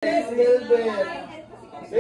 Wait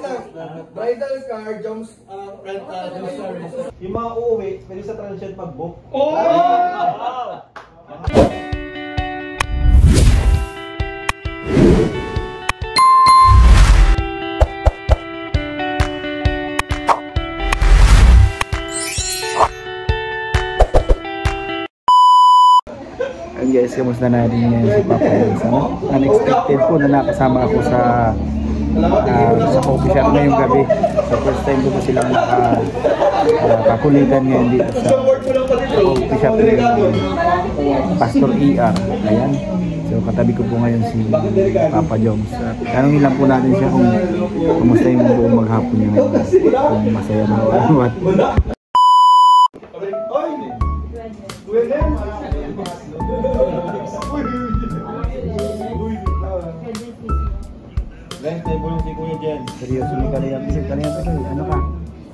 lang. Bridal car, Jones, service. Yung mga uuwi, pwede sa transient mag-book. Oh! Wow! Guys, kamusta natin ngayon si Papa Jones? Unexpected po na nakasama ako sa coffee shop ngayong gabi. So first time ko po silang kakulitan ngayon dito sa coffee shop ni Pastor ER. Ayan. So katabi ko po ngayon si Papa Jones. Tanungin lang po natin siya kung kamusta yung buong maghapon niya ngayon. Kung masaya na o what. Guys, tayo bulong si Kuya Jen. Seryoso ni kanina pa siya. Ano ka?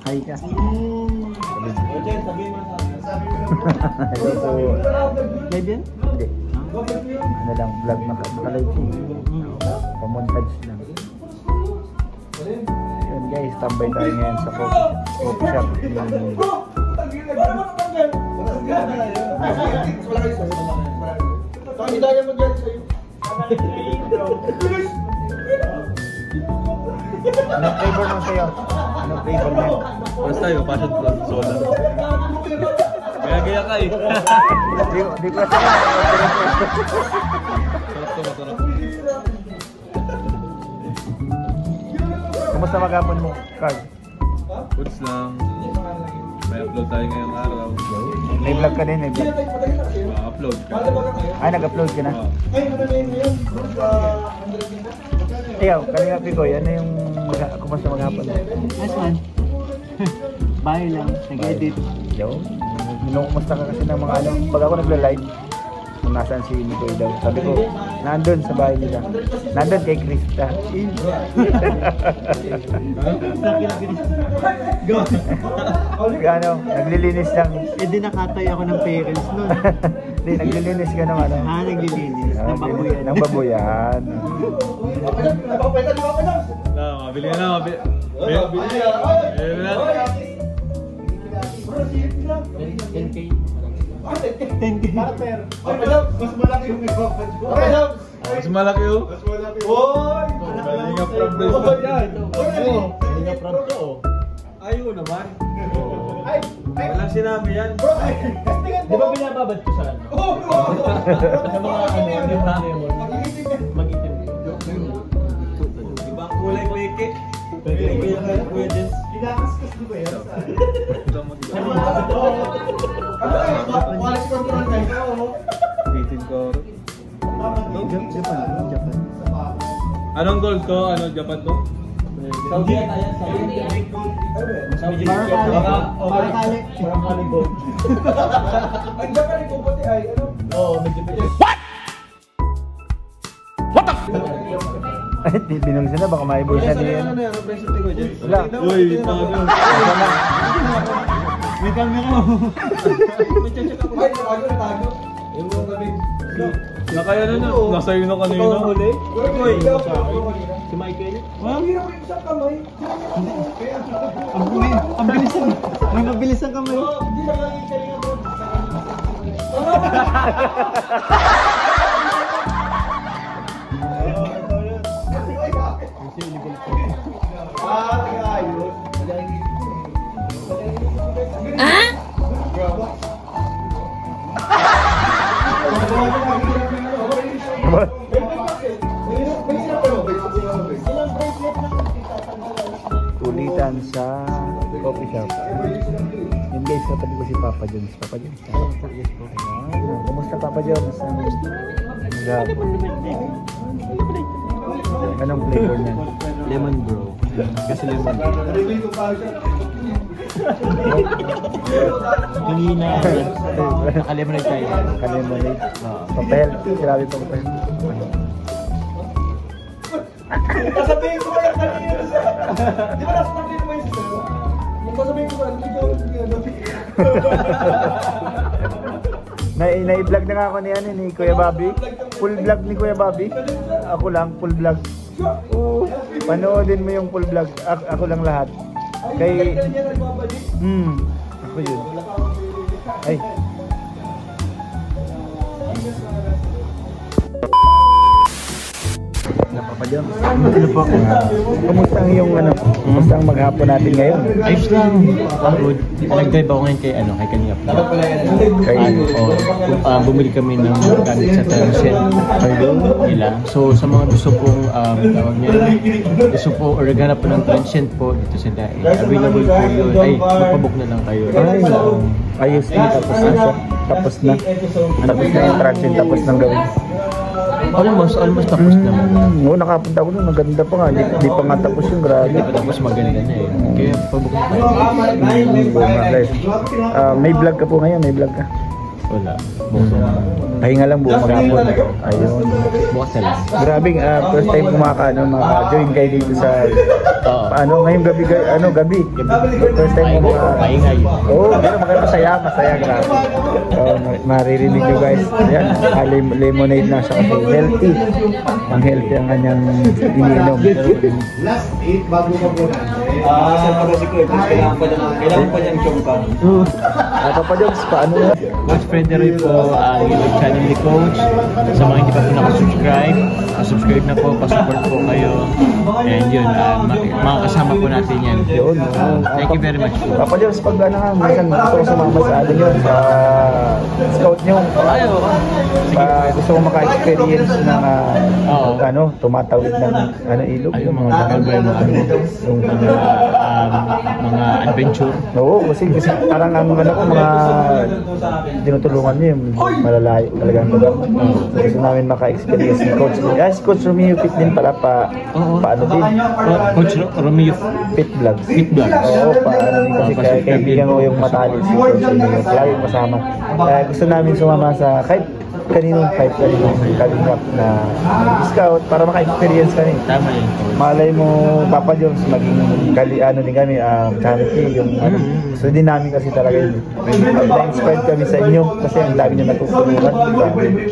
Hi ka. Kuya Jen, sabihin mo sa akin. Ito po. Live yan? Hindi. Ano lang, vlog nakalive siya. Pamontage lang. Yun guys, tambay tayo ngayon sa coffee shop. Pangidaya mo dyan sa'yo. Anong flavor mo sa'yo? Anong flavor mo? Basta tayo, passion fruit, soda. Gaya-gaya ka eh. Di ko sa'yo. Sarap to, masarap. Kamusta maghapon mo, Carl? Foods lang. May upload tayo ngayong araw. May vlog ka din, may vlog. Upload. Ay, nag-upload ka na? Ay, ano na yun yun? Ikaw, kanina Picoy, ano yung kumusta maghapon mo? Nice man. Bahay lang, nag-edit. Yo, kumusta ka kasi ng mga ano, pag ako nagla-live, kung nasaan si Nicoy daw. Sabi ko, nandun sa bahay nila. Nandun kay Krista. Ano, naglilinis lang. Eh di nakatay ako ng parents nun. Hindi, naglilinis ka ng ano. Naglilinis. Ng babuyan. Ng babuyan. Mabili na, mabili. Mabili na. 10K. 10K. Mas malaki yung ipapad ko. Mas malaki yun. Mas malaki. Oy! Galing ang from this. Galing ang from to. Ayaw naman. Ay! Walang sinabi yan. Bro, ay! Kastingan mo! Di ba binababad ko sa ano? Oo! Sa mga ano, yung lemon. Mag-itim. Diba ang kulay klike? Klike yung kaya Kuya Jen. Kinakaskas mo ba yan? Ano kayo? Quality control kayo? Bitin ko. Japan. Anong gold ko? Ano Japan to? Saudi yan, ayan. Saudi. Marakali. Marakali gold. Ang Japan ko pati ay ano? Oo, medyo medyo. Ay, binulsa na, baka maibulsa niya yan. Ano yan? Ano present ni Kuya Jen? Wala. Uy, tago. May camera mo. May check ako. Ay, natago. Yung mga gabi. Nakaya na na. Nasa iyo na kanina. Huli. Uy! Si Michael. Ang hirap yung isang kamay. Ang bilis ang. May mabilis ang kamay. Hindi na lang yung kalinga mo. Ayos. Kulitan sa coffee shop. Yung guys, katabi ko si Papa Jones. Papa Jones. Ayan. Kumusta Papa Jones? Anong flavor niyan? Lemon bro. Kasi lemon. Kanina. Nakalemonade tayo. Kalemonade. Papel. Grabe pa papel. Sasabihin ko ba yung kanina? Di ba nasa kanina mo yung sisa? Sasabihin ko ba? Na-vlog na nga ako ni Kuya Bobby. Full vlog ni Kuya Bobby. Ako lang, full vlog. Panoodin mo yung full vlog. Ako lang lahat. Kay... Kaya niya nagbabalik. Ako yun. Ay. Papa Joms. Ano po? Kumusta ang iyong ano? Kumusta ang maghapon natin ngayon? Ayos lang. Good. Nag-drive ako ngayon kay Kalinga. Bumili kami ng gamit sa transient nila. So sa mga gusto pong tawag niya, gusto po or naghanap po ng transient po dito sa Dae. Available po yun. Ay, magpabook na lang kayo. Ay, ayos na. Tapos na siya. Tapos na. Tapos na yung transient. Tapos nang gawin. Almost tapos na. Oo, nakapunta ko nun. Maganda pa nga. Di pa nga tapos yung grabe. Hindi pa tapos maganda na eh. Kaya pabook na kayo. Guys. May vlog ka po ngayon. May vlog ka. Wala. Bukas na lang. Pahinga lang buong maghapon. Ayun. Bukas na lang. Grabe, first time maka-join kayo dito sa ngayong gabi, first time mo Maingay. pero masaya grabe. Maririnig nyo guys. Ayan, lemonade na siya kasi healthy. Ang healthy ang kanyang iniinom. Last 8 bago ka po na. Kasi pag si Coach, kailangan pa niyang chongka. Papa Joms, paano na? Coach Frederick po ang YouTube channel ni Coach. Sa mga hindi pa po nakasubscribe, subscribe na po, pasupport po kayo. And yun, mga kasama po natin yan. Yun. Thank you very much po. Papa Joms, pag minsan gusto ko sumama sa yun, sa scout nyo. Gusto ko maka-experience ng tumatawid ng ilog. Ayun, mga tagal ba yung mga adventure. Oo, kasi parang ang mga tinutulungan niyo yung malalayo talagang lugar. So, gusto namin maka-experience ni Coach. Si Coach Romeo Fit din pala paano din? Coach Romeo Fit Vlogs. Fit Vlogs. Oo, paano din kasi kaibigan ko yung matali si Coach Romeo. Laging kasama. Kaya gusto namin sumama sa kahit kaninong kalingap na scout para maka-experience kami. Tama yun. Malay mo, Papa Joms, maging din kami, charity, yung gusto din namin kasi talaga yun. Na-inspired kami sa inyo kasi ang dami nyo natutulungan.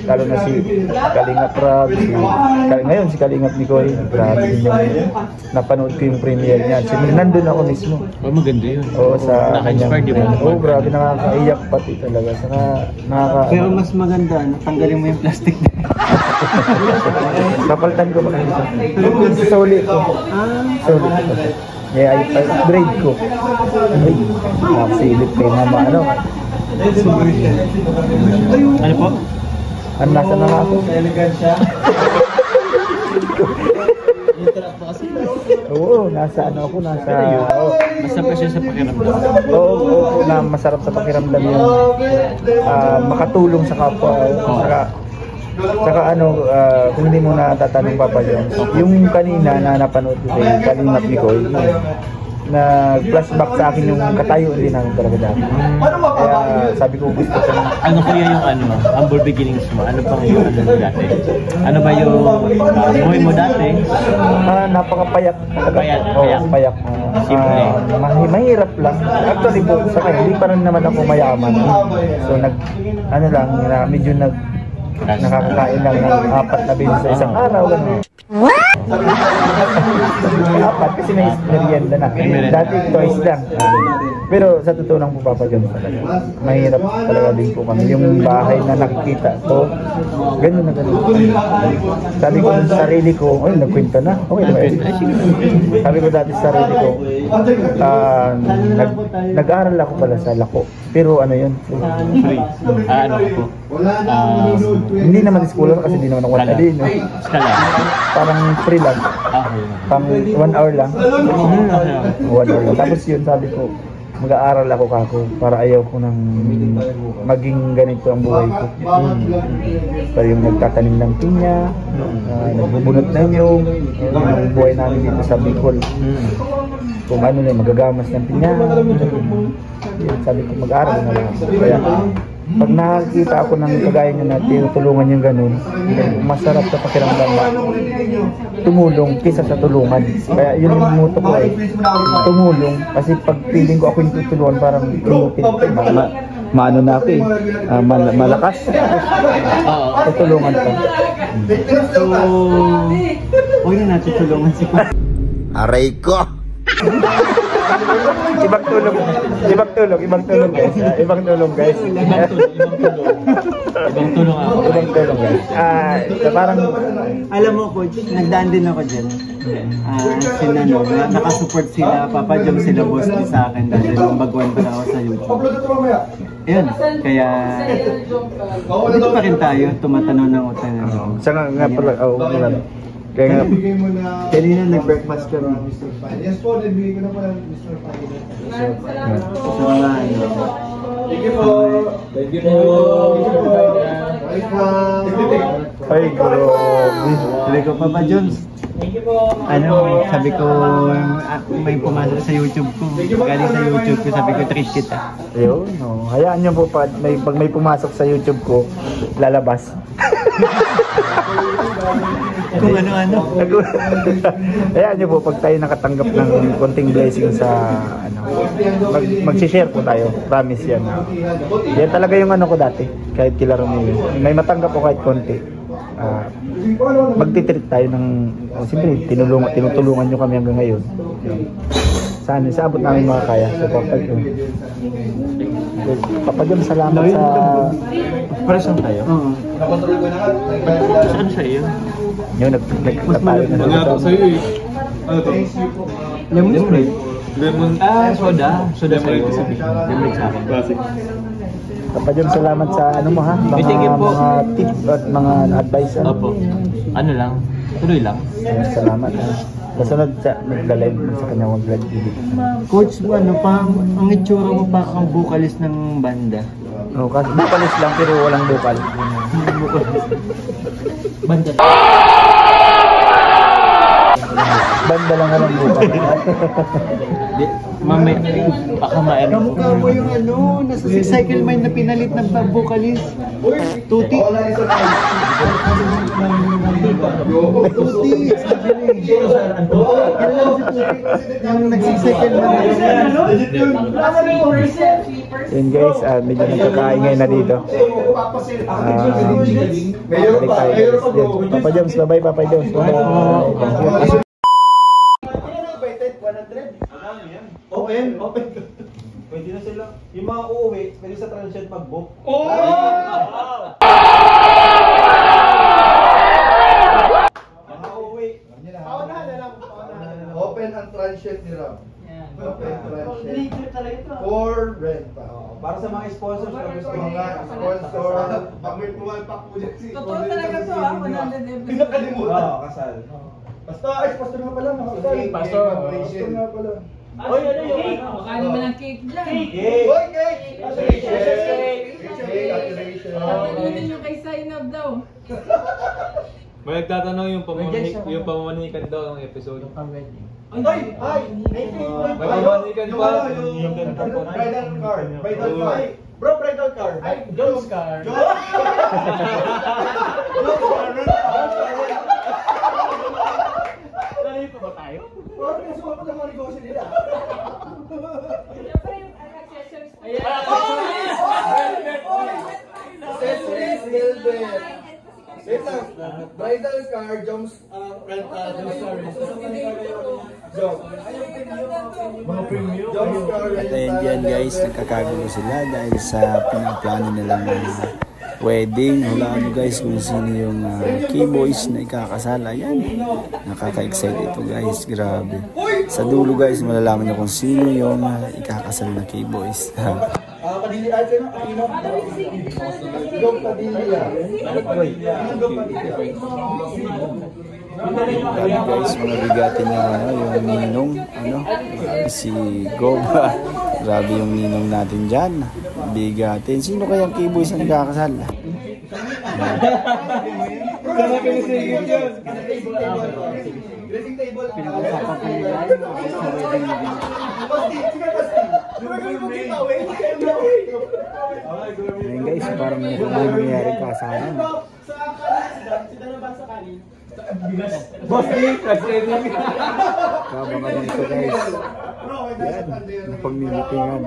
Lalo na si Kalingap Rob, ngayon si Kalingap Nicoy, grabe din yung napanood ko yung premiere niya. Nandun ako mismo. Maganda yun. Oo, sa naka-inspired di ba? Oo, grabe, nakakaiyak pati talaga. Saka Pero mas maganda, tanggalin mo yung plastic. kapalitan ko pa kasi solid ko. Solid ko. Kaya upgrade ko. Ay, nakasilip kay mama. Ano po? Ang nasa na nga ako? Oo, nasa ako, nasa... Masarap siya sa pakiramdam. Oo, na masarap sa pakiramdam yung makatulong sa kapwa. Saka kung hindi mo natatanong Papa Joms, yung kanina na napanood ko kay Kalingap Nicoy, nag-flashback sa akin yung katayo din namin talaga dati. Kaya sabi ko gusto ko Ano kaya yung humble beginnings mo? Ano bang yung mo dati? Ano ba yung buhay mo dati? napakapayak. Payak. Payak. Simple. Mahirap lang. Actually po, sa kanya, hindi pa rin naman ako mayaman. So medyo nakakakain lang ng 4 na beses sa isang araw. Apat kasi may merienda na. Dati twice lang. Pero sa totoo lang po Papa Joms talaga. Mahirap talaga din po kami. Yung bahay na nakikita ko, ganun na ganun. Sabi ko sa sarili ko, nagkwento na. Okay na ba? Sabi ko dati sa sarili ko, nag-aaral ako pala sa Lako. Pero yun? Free. Po? Hindi naman scholar kasi hindi naman ako wala din. Skala. Parang free lang. Pang 1 hour lang. 1 hour lang. Tapos yun, sabi ko, mag-aaral ako kako para ayaw ko nang maging ganito ang buhay ko. So yung nagtatanim ng pinya, nagbubunot ng yung buhay namin dito sa Bicol. Kung magagamas ng pinya. Sabi ko, mag-aaral na lang. Kaya pag nakakita ako ng kagaya nyo na tinutulungan yung ganun, masarap sa pakiramdam na tumulong kaysa sa tulungan. Kaya yun yung muto ko tumulong. Kasi pag feeling ko ako yung tutulungan, parang maano na ako malakas. Tutulungan ko. So, huwag na natin tulungan si Coach. Aray ko! ibang tulog guys. Ibang tulog guys. Ibang tulong ako. Ibang tulog guys. Parang Alam mo, coach, nagdaan din ako dyan. Sila, no, nakasupport sila, Papa Jom, sila boss ko sa akin dahil nung baguhan pa lang ako sa YouTube. Upload ito mamaya. Ayun, kaya dito pa rin tayo, tumatanaw ng utang na loob. Saka nga pala, kaya nga, Bigay mo na Kanina nag-breakfast kami. Mr. Fine. Yes po, nabigay ko na pala Mr. Fine. So mga ano, Thank you po. Thank you po. Bye po. ay bro, sabi ko, Papa Jones, ano, sabi ko, may pumasok sa YouTube ko, galing sa YouTube ko, sabi ko, treat kita. yun, no. Hayaan nyo po pag may pumasok sa YouTube ko, lalabas. Kung ano-ano. Hayaan nyo po pag tayo nakatanggap ng konting blessing sa mag-share po tayo, promise yan. Yan talaga yung ano ko dati, kahit kila Romeo. May matanggap po kahit konti. Magtitreat tayo ng siyempre tinutulungan nyo kami hanggang ngayon. Sana sa abot namin mga kaya. So Papa Jom, salamat sa Present tayo. Oo. Nakontrol ko na nga. Saan sa iyo? yun, nagtatayo na Mag-ato sa'yo eh. Ano to? Lemon spray. Lemon. Soda. Soda sa iyo. Lemon recipe. Lemon sa akin. Classic. Papa Jom, salamat sa ano mo ha, Sige po. mga tips at mga advice. Opo. Ano lang? Tuloy lang. Salamat. Kasunod sa nagla-live sa kanya mag-live video. Coach, ano pa, ang itsura mo pa ang vocalist ng banda. No, kasi bukalis lang pero walang bukal. Banda. Banda lang ka ng bukal. Mamay, baka maano. Kamukha mo yung ano, nasa Cycle Mind na pinalit ng vocalist. Tuti. Tuti. Yung nagsicycle Mind. Yun guys, medyo nagkakaingay na dito. Balik tayo guys. Yun. Papa Joms, bye-bye Papa Joms. Bye-bye. Open. Pwede na sila. Yung mga uuwi, pwede sa transient mag-book. Mga uuwi. Paunahan na lang. Open ang transient ni Ram. Open transient. For rent pa. Para sa mga sponsors na gusto mga sponsor. Pag may pumalpak po dyan si Totoo talaga to ha, 100 every. Pinakalimutan. Oo, kasal. Pastor, pastor nga pala. Pastor nga pala. Oy, ano yung cake? Baka naman ang cake dyan. Cake! Boy, cake! Papinutin yung kay Zainab daw. May nagtatanong yung pamamanikan daw ng episode. Ay! May pamamanikan pa. Yung bridal car. Bridal car. Bro, bridal car. Ay, Jones car. Layo pa ba tayo? Bro, nasuha ko lang mga negosyo nila. Siyempre yung accessories. Accessories, Gilbert. Wait lang. Bridal car, Jones, rental, Jones. Mga premium. Jones car, At ayun dyan guys, nagkakagulo sila dahil sa pinaplano nilang wedding. Hulaan nyo guys kung sino yung keyboys na ikakasal. Ayan, nakaka-excite ito guys, grabe. Sa dulo guys, malalaman nyo kung sino yung ikakasal na keyboys. Padili ay sino? Dong Padilla. Grabe guys, mga bigatin yung ninong, si Goba. Grabe yung ninong natin dyan. Bigatin. Sino kayang keyboys na nagkakasal? Dressing table. Pinag-usapan pa nila yung sa wedding nila. Ayun guys, parang may nangyayari kasalan. Boss, Kabangan nyo ito guys. Yan, ang pagmimitingan.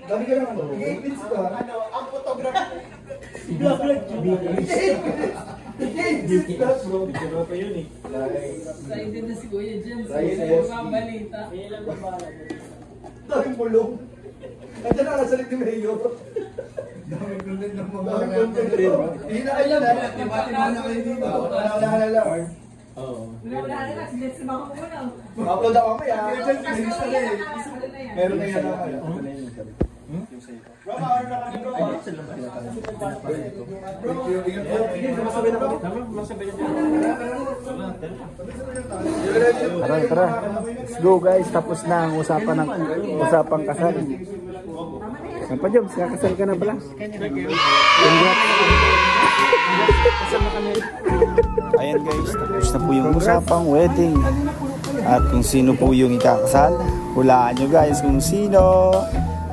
Dami ka naman. Ang photography. Excited na si Kuya dyan. Sa balita. Daming pulong. Nandiyan na nakasalit ni Mayo. Daming content ng mga hindi na kayo na. Tiba-tiba na kayo dito. Wala lang. Wala na lang. Let's maka muna. Upload ako kaya. Meron na yan ako. Tara. Let's go guys. Tapos na ang usapang kasal. Papa Joms, kakasal ka na pala. Congrats. Ayan guys, tapos na po yung usapang wedding. At kung sino po yung ikakasal, hulaan nyo guys kung sino.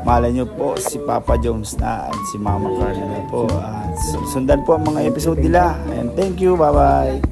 Malay nyo po si Papa Jones na at si Mama Carla na po. At sundan po ang mga episode nila. And thank you, bye bye.